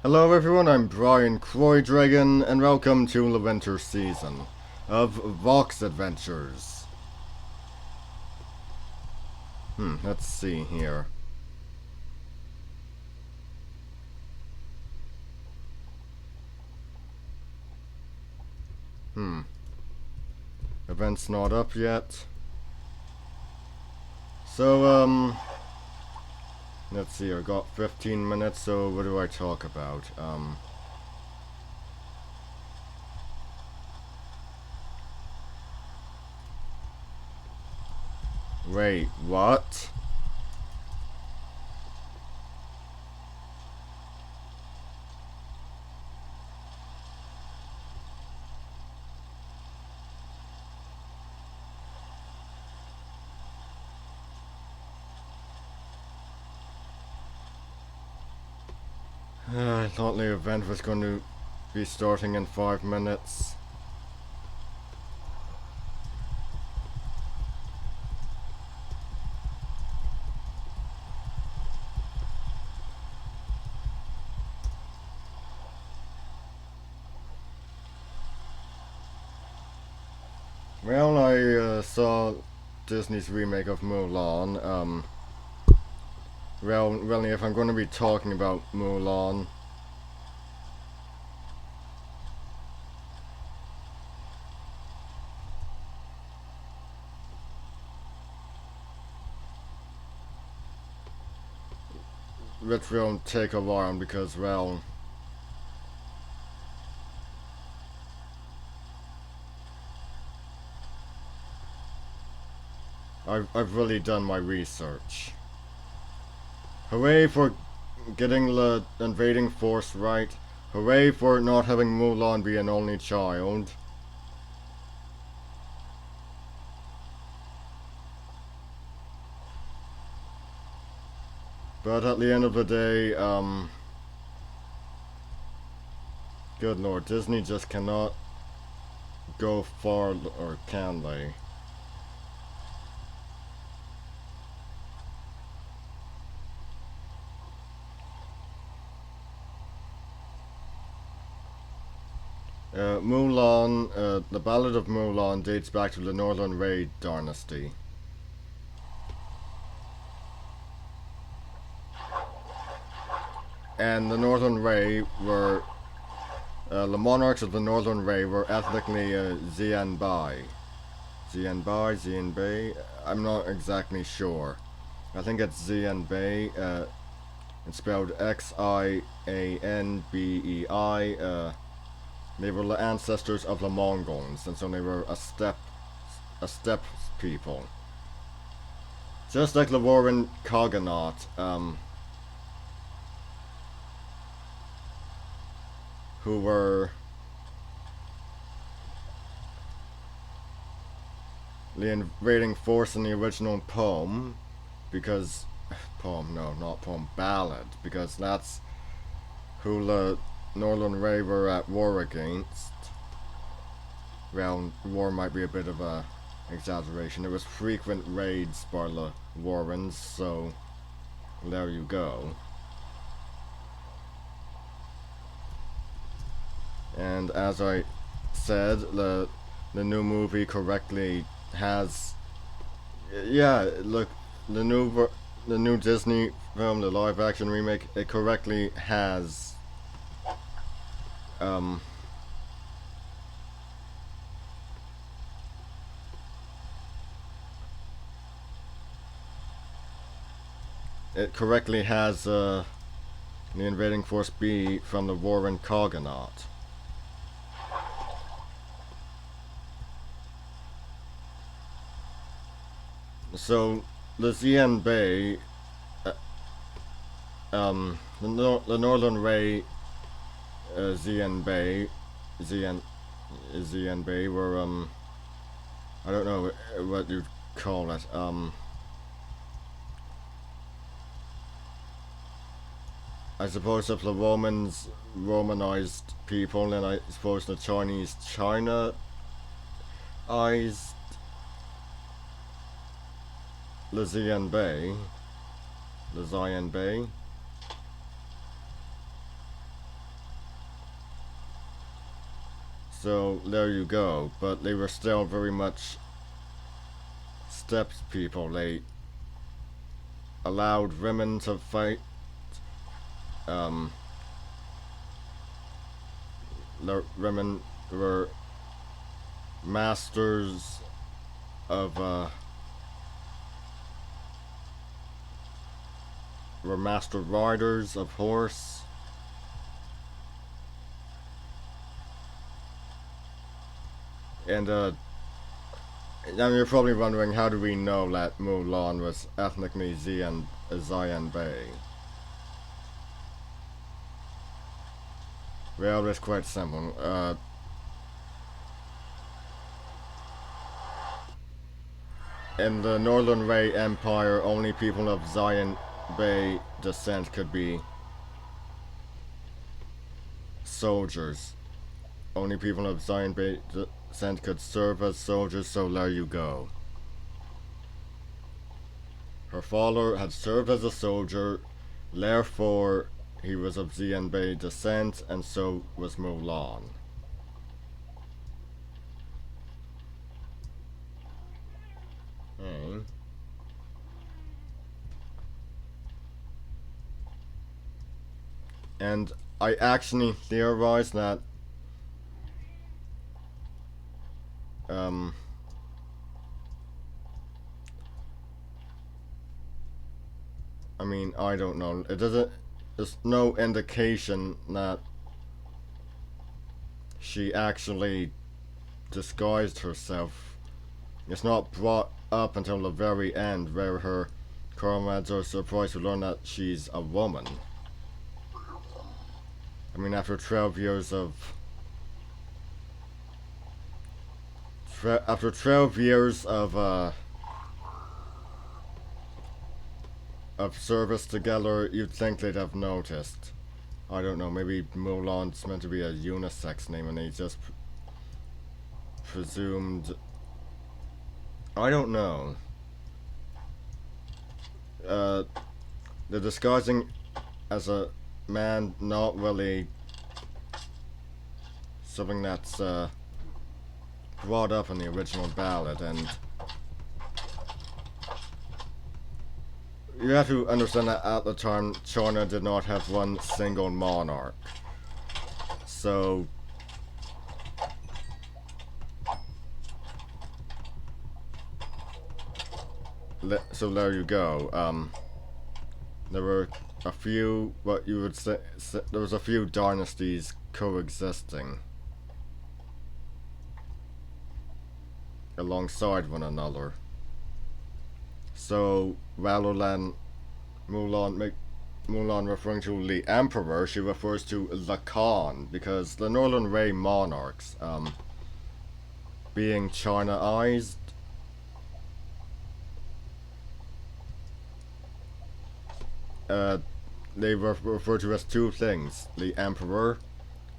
Hello everyone, I'm Brian Croydragon, and welcome to the winter season of Vox Adventures. Let's see here. Event's not up yet. So, let's see, I got 15 minutes, so what do I talk about? Wait, what? I thought the event was going to be starting in 5 minutes. Well, I saw Disney's remake of Mulan. Well, really, if I'm going to be talking about Mulan, which will take a while because, well, I've really done my research. Hooray for getting the invading force right. Hooray for not having Mulan be an only child. But at the end of the day, good lord, Disney just cannot go far, or can they? Mulan, the Ballad of Mulan dates back to the Northern Wei dynasty. And the Northern Wei were, the monarchs of the Northern Wei were ethnically Xianbai. Xianbai? I'm not exactly sure. I think it's Xianbai, it's spelled Xianbei, they were the ancestors of the Mongols, and so they were a steppe people. Just like the Warren Cogonut, who were the invading force in the original poem, because not poem, ballad, because that's who the Northern Wei were at war against. Well, war might be a bit of a exaggeration. There was frequent raids by the Warrens, so there you go. And as I said, the new movie correctly has, yeah, look, the new Disney film, the live action remake, it correctly has it correctly has the invading force be from the Warren Cogonut. So the Xianbei, the Northern Wei, Xianbei were I don't know what you'd call it. I suppose if the Romans Romanized people, then I suppose the Chinese Chinaized the Xianbei. So there you go. But they were still very much stepped people. They allowed women to fight. Um, the women were masters of were master riders of horse. And now you're probably wondering, how do we know that Mulan was ethnically Xianbei? Well, it's quite simple. In the Northern Wei Empire, only people of Xianbei descent could be soldiers. Only people of Xianbei descent could serve as soldiers, so there you go. Her father had served as a soldier, therefore he was of Xianbei descent, and so was Mulan. Okay. And I actually theorized that I mean, I don't know. It doesn't. There's no indication that she actually disguised herself. It's not brought up until the very end, where her comrades are surprised to learn that she's a woman. I mean, after 12 years after 12 years of service together, you'd think they'd have noticed. I don't know, maybe Mulan's meant to be a unisex name and they just presumed. I don't know. The disguising as a man, not really something that's brought up in the original ballad, and you have to understand that at the time, China did not have one single monarch. So there you go. There were a few, what you would say, there was a few dynasties coexisting alongside one another. So rather than Mulan referring to the Emperor, she refers to the Khan, because the Northern Wei monarchs, being Chinaized, they were referred to as two things: the Emperor,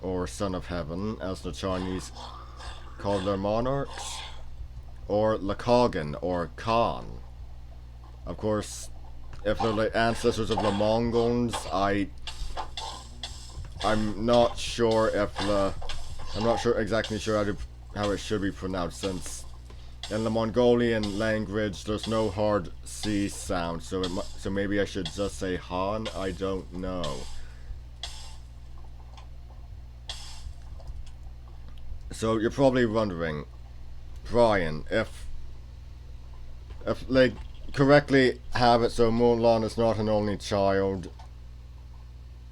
or Son of Heaven, as the Chinese called their monarchs, or the Khagan, or Khan. Of course, if they're the ancestors of the Mongols, I'm not sure exactly sure how it should be pronounced, since in the Mongolian language there's no hard C sound, so maybe I should just say Han. I don't know. So you're probably wondering, Brian, if they correctly have it so Mulan is not an only child,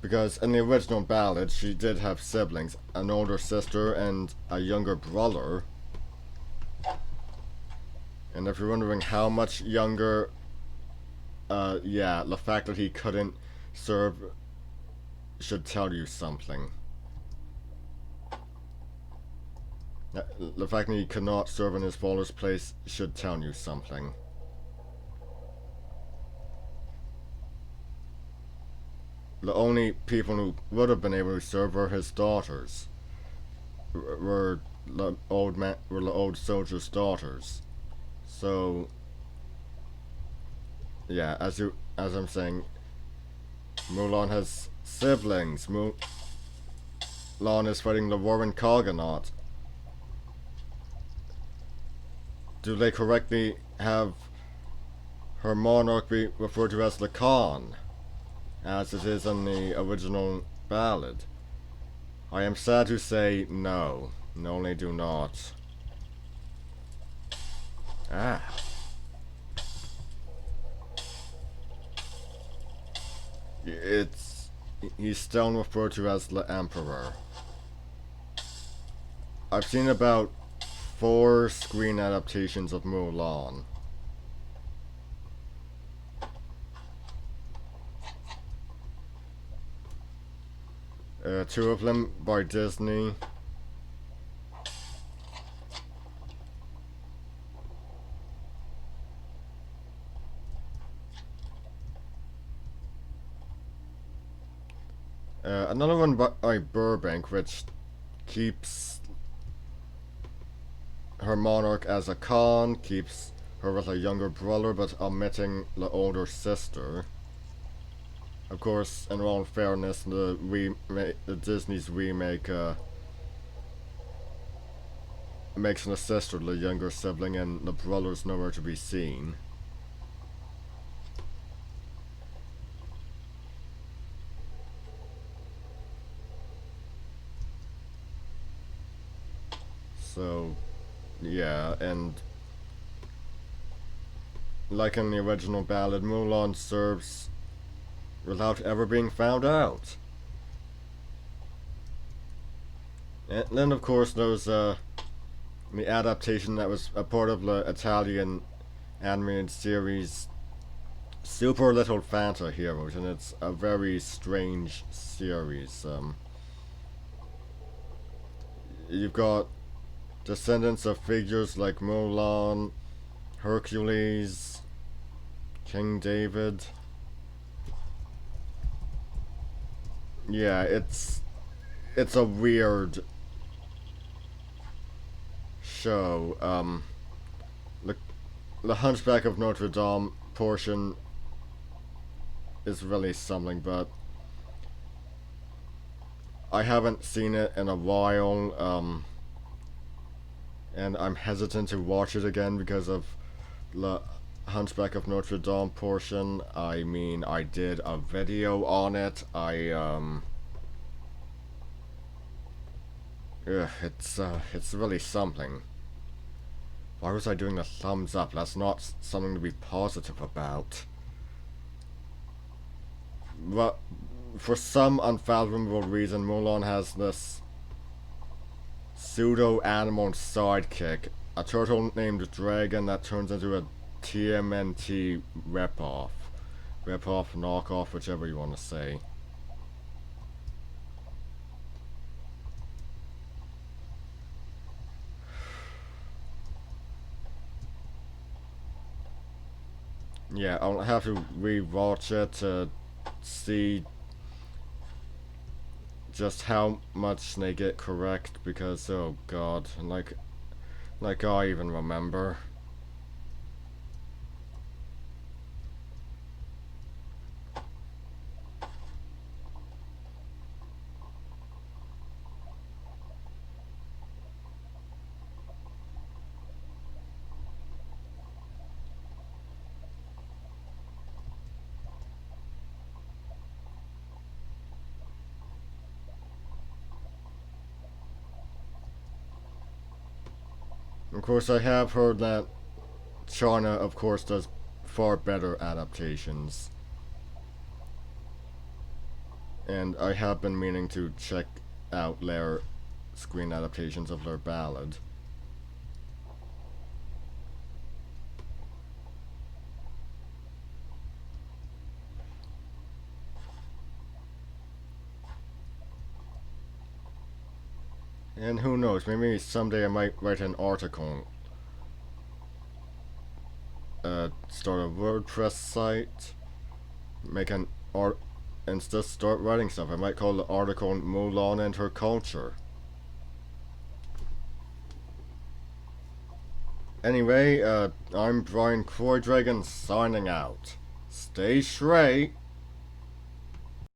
because in the original ballad she did have siblings, an older sister and a younger brother. And if you're wondering how much younger, yeah, the fact that he couldn't serve should tell you something. The fact that he could not serve in his father's place should tell you something. The only people who would have been able to serve were his daughters. Were the old soldier's daughters. So yeah, as I'm saying, Mulan has siblings. Mulan is fighting the Warren Khaganate do they correctly have her monarch be referred to as the Khan, as it is in the original ballad? I am sad to say no. No, they do not. Ah. It's... He's still referred to as the Emperor. I've seen about 4 screen adaptations of Mulan. Two of them by Disney. Another one by Burbank, which keeps her monarch as a Khan, keeps her with a younger brother, but omitting the older sister. Of course, in all fairness, the Disney's remake makes the sister the younger sibling, and the brother's nowhere to be seen. So, yeah, and like in the original ballad, Mulan serves without ever being found out. And then, of course, there's the adaptation that was a part of the Italian animated series Super Little Fanta Heroes, and it's a very strange series. You've got descendants of figures like Mulan, Hercules, King David. Yeah, it's a weird show. The Hunchback of Notre Dame portion is really something, but I haven't seen it in a while, and I'm hesitant to watch it again because of the Hunchback of Notre Dame portion. I mean, I did a video on it. It's really something. Why was I doing the thumbs up? That's not something to be positive about. But for some unfathomable reason, Mulan has this pseudo-animal sidekick, a turtle named Dragon that turns into a TMNT ripoff. Ripoff, knockoff, whichever you want to say. Yeah, I'll have to rewatch it to see just how much they get correct, because oh god, like I even remember. Of course, I have heard that China, of course, does far better adaptations. And I have been meaning to check out their screen adaptations of their ballad. And who knows, maybe someday I might write an article. Start a WordPress site, make an art, and just start writing stuff. I might call the article Mulan and Her Culture. Anyway, I'm Brian Croydragon signing out. Stay straight.